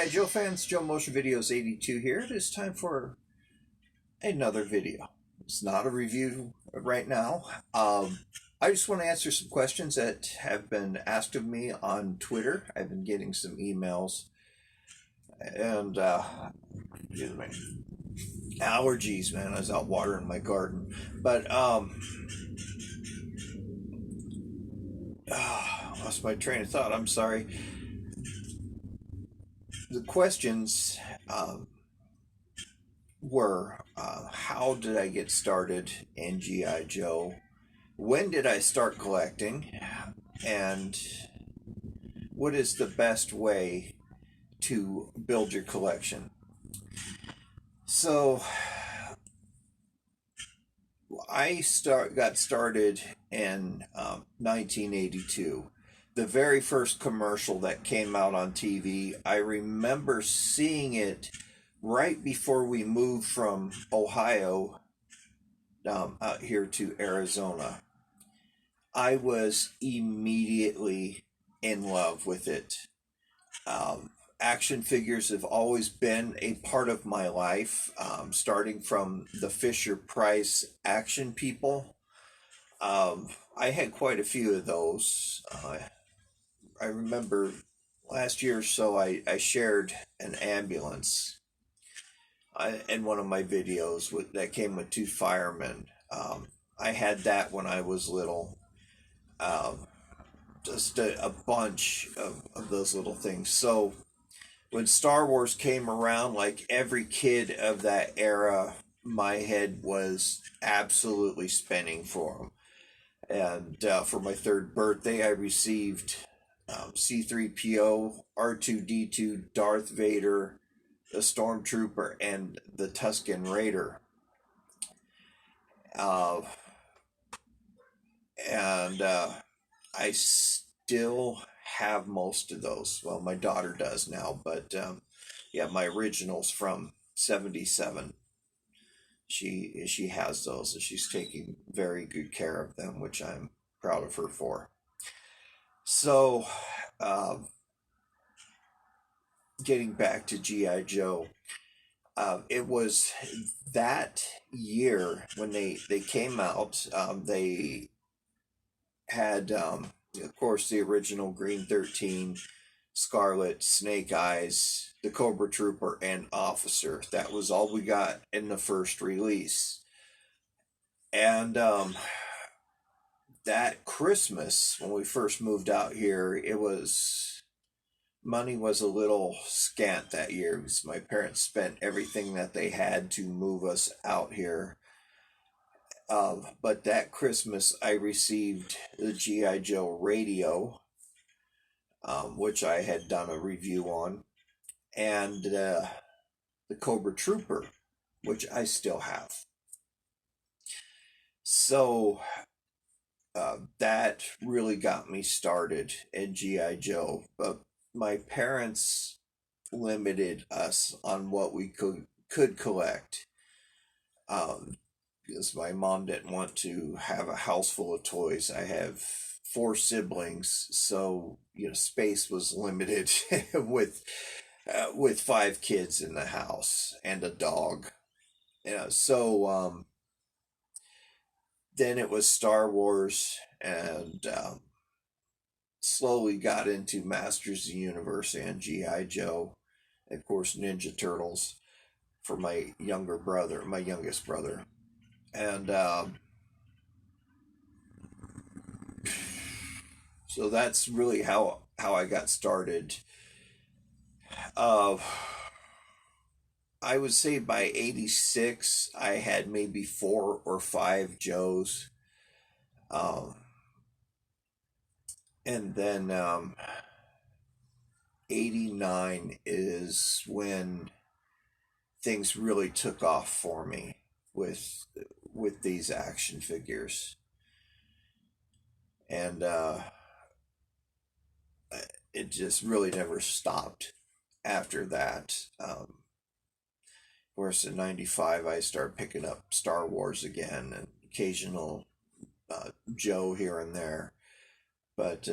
Hi Joe fans, Joe Motion Videos 82 here. It is time for another video. It's not a review right now. I just want to answer some questions that have been asked of me on Twitter. I've been getting some emails and excuse me, allergies, man. I was out watering my garden. But lost my train of thought. I'm sorry. The questions were how did I get started in G.I. Joe? When did I start collecting? And what is the best way to build your collection? So I got started in 1982. The very first commercial that came out on TV, I remember seeing it right before we moved from Ohio out here to Arizona. I was immediately in love with it. Action figures have always been a part of my life, starting from the Fisher Price action people. I had quite a few of those. I remember last year or so I shared an ambulance in one of my videos that came with two firemen. I had that when I was little. Just a bunch of those little things. So when Star Wars came around, like every kid of that era, my head was absolutely spinning for them. And for my third birthday, I received C3PO, R2D2, Darth Vader, the Stormtrooper, and the Tusken Raider. Uh, and I still have most of those. Well, my daughter does now, but yeah, my originals from '77. She has those, and she's taking very good care of them, which I'm proud of her for. So, getting back to GI Joe, it was that year when they came out. They had, of course, the original Green 13, Scarlet, Snake Eyes, the Cobra Trooper, and Officer. That was all we got in the first release. And that Christmas, when we first moved out here, money was a little scant that year because my parents spent everything that they had to move us out here. But that Christmas, I received the G.I. Joe radio, which I had done a review on, and the Cobra Trooper, which I still have. So that really got me started in G.I. Joe. But my parents limited us on what we could collect. Because my mom didn't want to have a house full of toys. I have 4 siblings, so space was limited with 5 kids in the house and a dog. So then it was Star Wars, and slowly got into Masters of the Universe and G.I. Joe, and of course Ninja Turtles for my youngest brother. And so that's really how I got started. I would say by 86, I had maybe 4 or 5 Joes. And then 89 is when things really took off for me with these action figures. And it just really never stopped after that. Of course, in 95, I started picking up Star Wars again, and occasional Joe here and there. But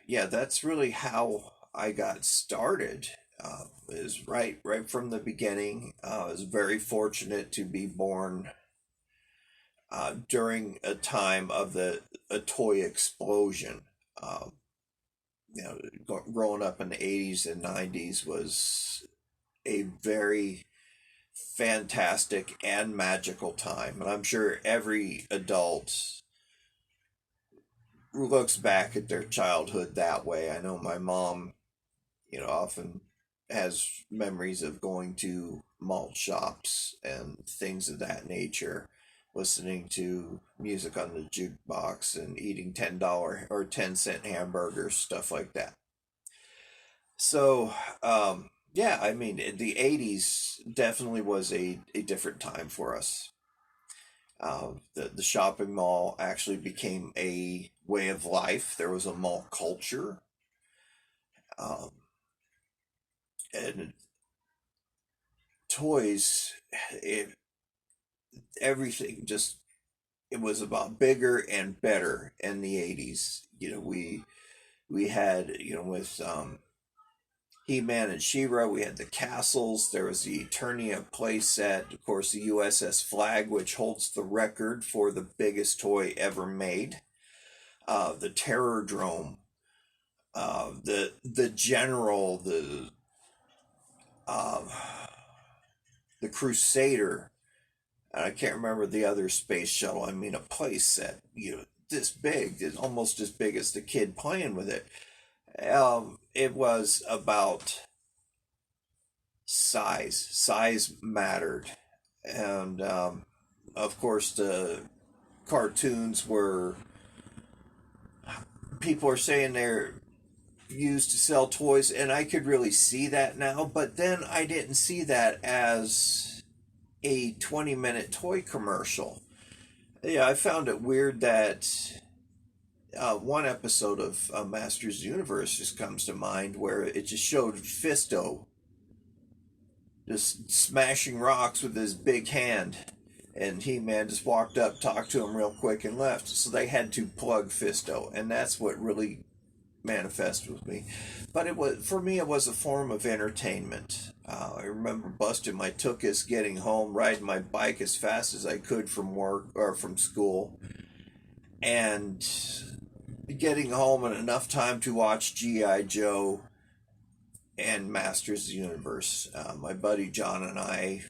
yeah, that's really how I got started. Is right from the beginning. I was very fortunate to be born during a time of a toy explosion. Um, Growing up in the 80s and 90s was a very fantastic and magical time. And I'm sure every adult looks back at their childhood that way. I know my mom, often has memories of going to malt shops and things of that nature, listening to music on the jukebox and eating $10 or 10-cent hamburgers, stuff like that. So, yeah, I mean, the 80s definitely was a different time for us. The shopping mall actually became a way of life. There was a mall culture. Um, and toys, it, everything just, it was about bigger and better in the 80s. We had, with He-Man and She-Ra, we had the castles. There was the Eternia playset, of course, the USS Flag, which holds the record for the biggest toy ever made. The Terror Drome, the General, uh, the Crusader. And I can't remember the other space shuttle. I mean, a playset, this big, almost as big as the kid playing with it. It was about size. Size mattered. And of course, the cartoons were, people are saying they're used to sell toys, and I could really see that now, but then I didn't see that as a 20-minute toy commercial. Yeah, I found it weird that one episode of Masters of the Universe just comes to mind where it just showed Fisto just smashing rocks with his big hand. And He-Man just walked up, talked to him real quick, and left. So they had to plug Fisto, and that's what really manifested with me. But it was, for me, it was a form of entertainment. I remember busting my tuchus, getting home, riding my bike as fast as I could from work or from school, and getting home in enough time to watch G.I. Joe and Masters of the Universe. My buddy John and I,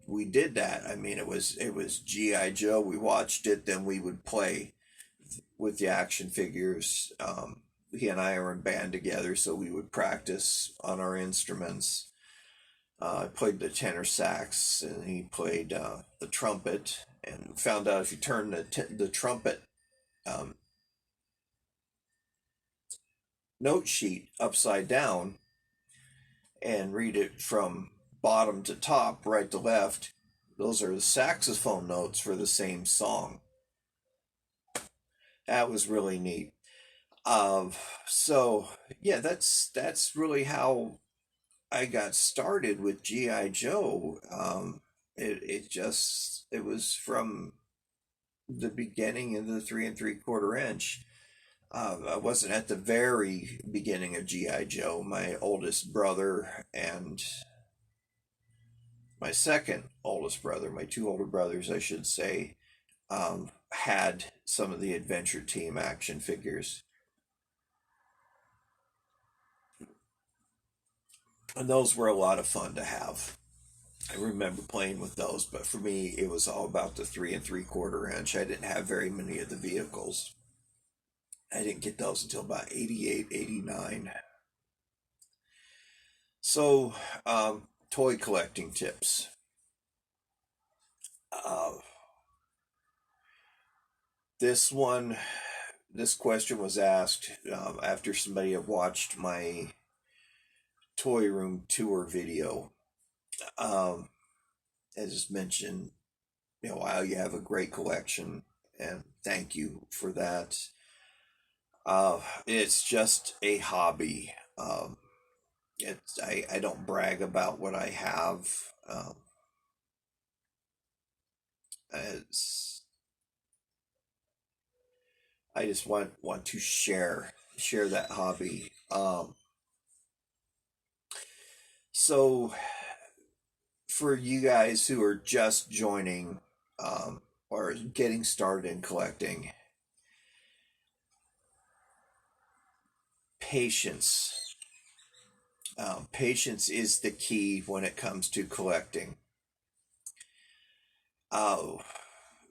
we did that. I mean, it was G.I. Joe. We watched it, then we would play with the action figures. He and I are in band together, so we would practice on our instruments. I played the tenor sax, and he played the trumpet. And found out if you turn the trumpet um, note sheet upside down and read it from bottom to top, right to left, those are the saxophone notes for the same song. That was really neat. Um, so yeah, that's really how I got started with GI Joe. It was from the beginning of the 3 3/4 inch. I wasn't at the very beginning of GI Joe. My oldest brother and my second oldest brother, my two older brothers, I should say, had some of the Adventure Team action figures. And those were a lot of fun to have. I remember playing with those, but for me, it was all about the 3 3/4 inch. I didn't have very many of the vehicles. I didn't get those until about 88, 89. So, toy collecting tips. Uh, this one, this question was asked after somebody had watched my toy room tour video. Um, as mentioned, wow, you have a great collection, and thank you for that. It's just a hobby. I don't brag about what I have. It's I just want to share that hobby. So, for you guys who are just joining or getting started in collecting, patience. Patience is the key when it comes to collecting. Uh,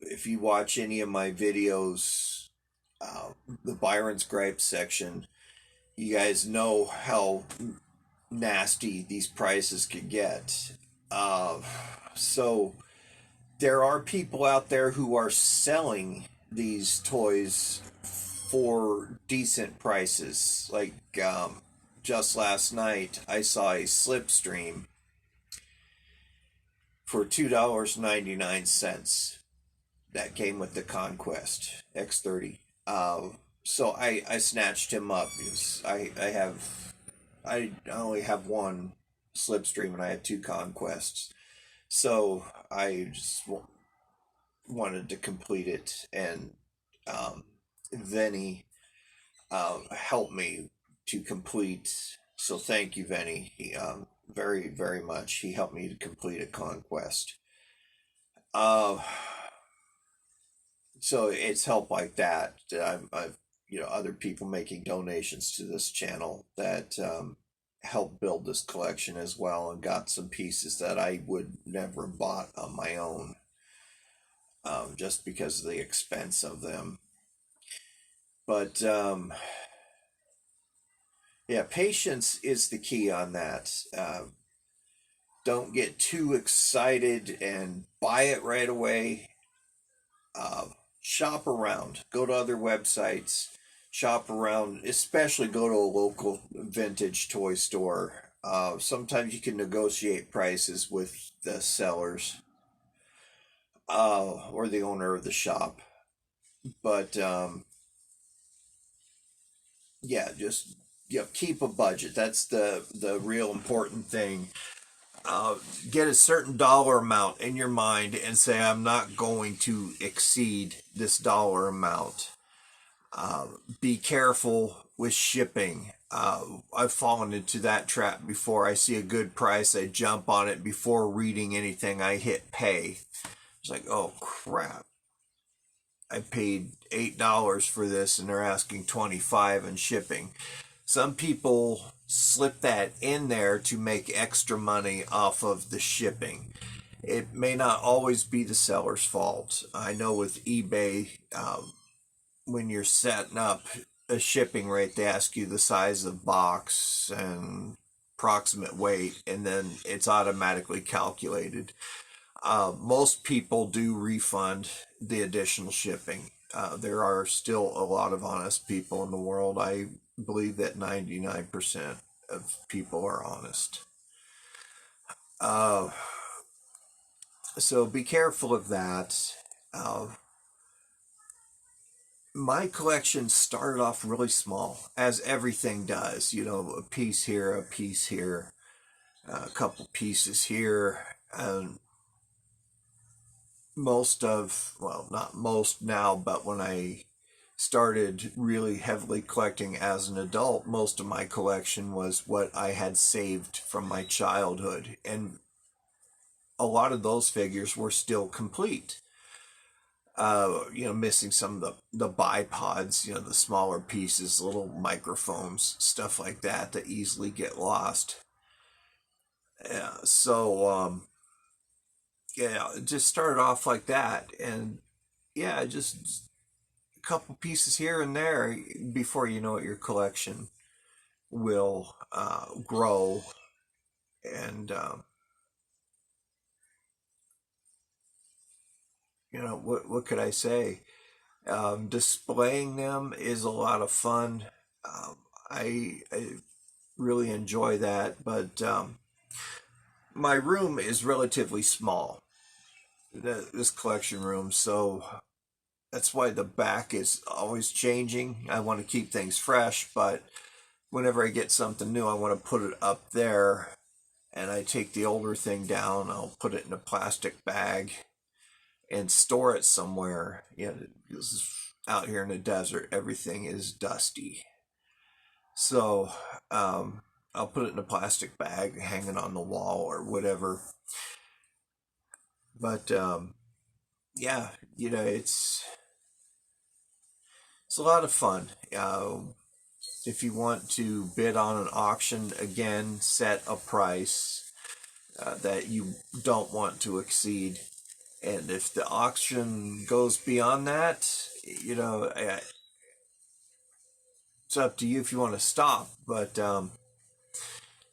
if you watch any of my videos, the Byron's Gripes section, you guys know how nasty these prices could get. Uh, so there are people out there who are selling these toys for decent prices. Like just last night, I saw a Slipstream for $2.99. That came with the Conquest X30. So I snatched him up because I only have one Slipstream and I have two Conquests. So I just wanted to complete it, and Vinny helped me to complete. So thank you, Vinny. He, very, very much. He helped me to complete a Conquest. Uh, so it's help like that. I've other people making donations to this channel that helped build this collection as well, and got some pieces that I would never have bought on my own, just because of the expense of them. But yeah, patience is the key on that. Don't get too excited and buy it right away. Uh, Shop around, go to other websites, shop around, especially go to a local vintage toy store. Sometimes you can negotiate prices with the sellers or the owner of the shop. But yeah, just keep a budget. That's the real important thing. Get a certain dollar amount in your mind and say, I'm not going to exceed this dollar amount. Be careful with shipping. I've fallen into that trap before. I see a good price, I jump on it before reading anything. I hit pay. It's like, oh crap! I paid $8 for this, and they're asking 25 in shipping. Some people slip that in there to make extra money off of the shipping. It may not always be the seller's fault. I know with eBay, when you're setting up a shipping rate, they ask you the size of the box and approximate weight, and then it's automatically calculated. Most people do refund the additional shipping. There are still a lot of honest people in the world. I believe that 99% of people are honest. Uh, so be careful of that. Uh, my collection started off really small, as everything does. A piece here, a piece here, a couple pieces here, and well, not most now, but when I started really heavily collecting as an adult, most of my collection was what I had saved from my childhood, and a lot of those figures were still complete. Missing some of the bipods, the smaller pieces, little microphones, stuff like that easily get lost. Yeah, so yeah, it just started off like that, and yeah, just a couple pieces here and there. Before you know it, your collection will grow, and what could I say? Displaying them is a lot of fun. Um, I really enjoy that, but my room is relatively small, this collection room, so that's why the back is always changing. I want to keep things fresh, but whenever I get something new, I want to put it up there, and I take the older thing down. I'll put it in a plastic bag and store it somewhere. Because out here in the desert, everything is dusty. So, I'll put it in a plastic bag hanging on the wall or whatever. But yeah, you know, it's a lot of fun. If you want to bid on an auction, again, set a price that you don't want to exceed. And if the auction goes beyond that, you know, it's up to you if you want to stop. But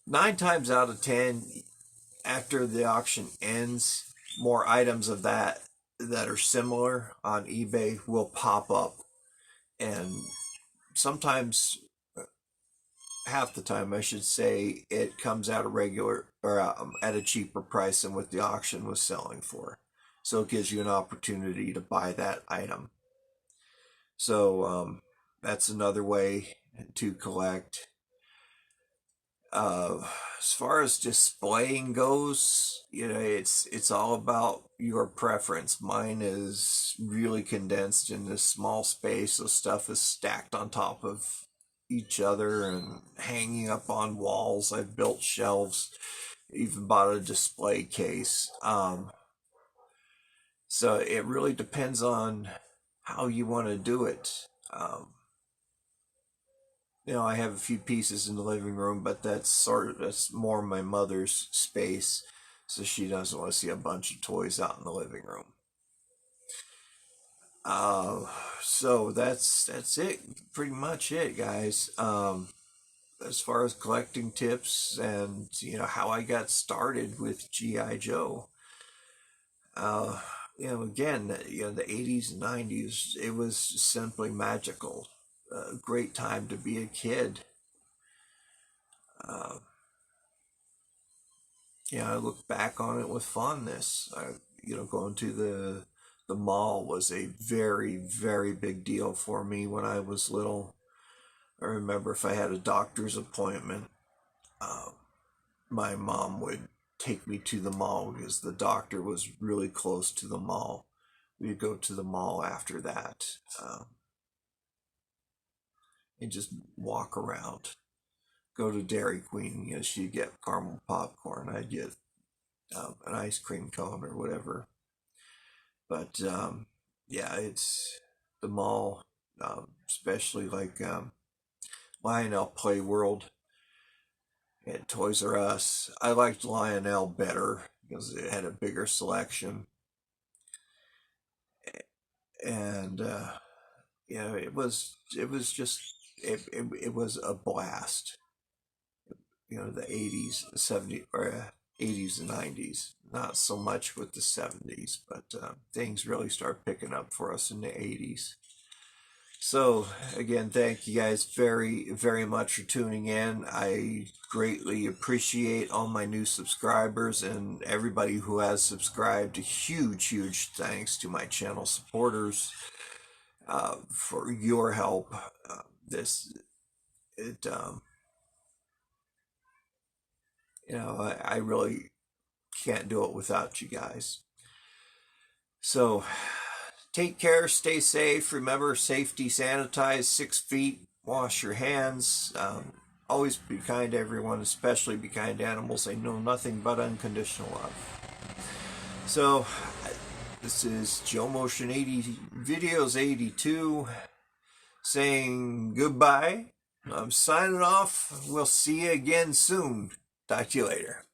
9 times out of 10, after the auction ends, more items of that are similar on eBay will pop up. And sometimes, half the time, I should say, it comes at a regular or at a cheaper price than what the auction was selling for. So it gives you an opportunity to buy that item. So that's another way to collect. As far as displaying goes, you know, it's all about your preference. Mine is really condensed in this small space, so stuff is stacked on top of each other and hanging up on walls. I've built shelves, even bought a display case. So it really depends on how you want to do it. You know, I have a few pieces in the living room, but that's more my mother's space, so she doesn't want to see a bunch of toys out in the living room. So that's it, pretty much it, guys. As far as collecting tips and you know how I got started with GI Joe. You know, again, you know, the 80s and 90s, it was simply magical. A great time to be a kid. Yeah, I look back on it with fondness. You know, going to the mall was a very, very big deal for me when I was little. I remember if I had a doctor's appointment, my mom would take me to the mall because the doctor was really close to the mall. We'd go to the mall after that and just walk around. Go to Dairy Queen, you know, she'd get caramel popcorn. I'd get an ice cream cone or whatever. But yeah, it's the mall, especially like Lionel Play World and Toys R Us. I liked Lionel better because it had a bigger selection. And you know, it was just it was a blast. You know, the 80s, 70s, or 80s and 90s. Not so much with the 70s, but things really start picking up for us in the 80s. So, again, thank you guys very, very much for tuning in. I greatly appreciate all my new subscribers and everybody who has subscribed. A huge, huge thanks to my channel supporters for your help. You know, I really can't do it without you guys. So, take care, stay safe. Remember, safety, sanitize, 6 feet, wash your hands. Always be kind to everyone, especially be kind to animals. They know nothing but unconditional love. So, this is Joe Motion 80 Videos 82 saying goodbye. I'm signing off. We'll see you again soon. Talk to you later.